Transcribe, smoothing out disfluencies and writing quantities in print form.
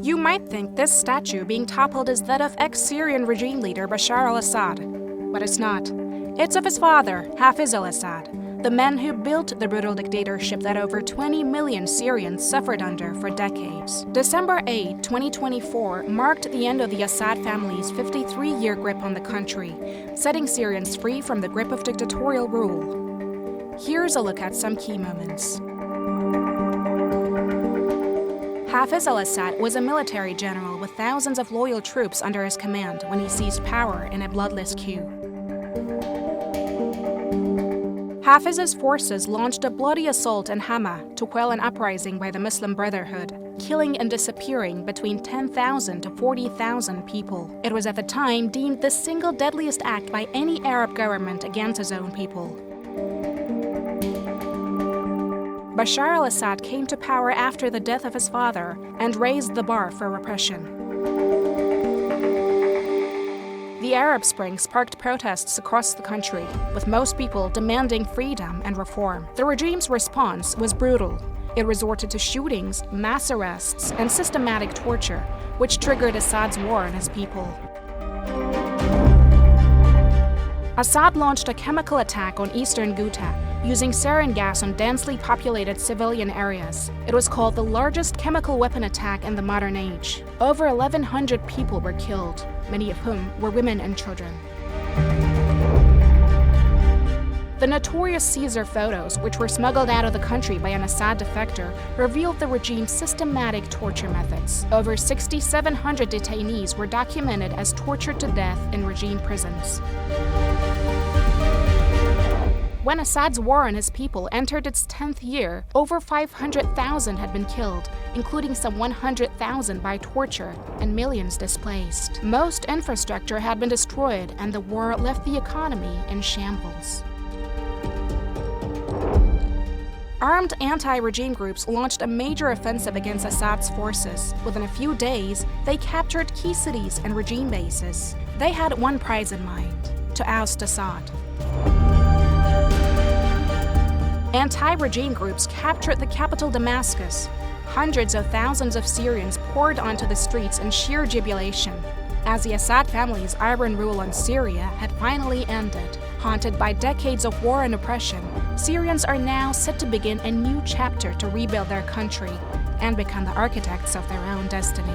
You might think this statue being toppled is that of ex-Syrian regime leader Bashar al-Assad, but it's not. It's of his father, Hafez al-Assad, the man who built the brutal dictatorship that over 20 million Syrians suffered under for decades. December 8, 2024 marked the end of the Assad family's 53-year grip on the country, setting Syrians free from the grip of dictatorial rule. Here's a look at some key moments. Hafez al-Assad was a military general with thousands of loyal troops under his command when he seized power in a bloodless coup. Hafez's forces launched a bloody assault in Hama to quell an uprising by the Muslim Brotherhood, killing and disappearing between 10,000 to 40,000 people. It was at the time deemed the single deadliest act by any Arab government against his own people. Bashar al-Assad came to power after the death of his father and raised the bar for repression. The Arab Spring sparked protests across the country, with most people demanding freedom and reform. The regime's response was brutal. It resorted to shootings, mass arrests, and systematic torture, which triggered Assad's war on his people. Assad launched a chemical attack on eastern Ghouta, using sarin gas on densely populated civilian areas. It was called the largest chemical weapon attack in the modern age. Over 1,100 people were killed, many of whom were women and children. The notorious Caesar photos, which were smuggled out of the country by an Assad defector, revealed the regime's systematic torture methods. Over 6,700 detainees were documented as tortured to death in regime prisons. When Assad's war on his people entered its 10th year, over 500,000 had been killed, including some 100,000 by torture, and millions displaced. Most infrastructure had been destroyed, and the war left the economy in shambles. Armed anti-regime groups launched a major offensive against Assad's forces. Within a few days, they captured key cities and regime bases. They had one prize in mind: to oust Assad. Anti-regime groups captured the capital Damascus. Hundreds of thousands of Syrians poured onto the streets in sheer jubilation, as the Assad family's iron rule on Syria had finally ended. Haunted by decades of war and oppression, Syrians are now set to begin a new chapter to rebuild their country and become the architects of their own destiny.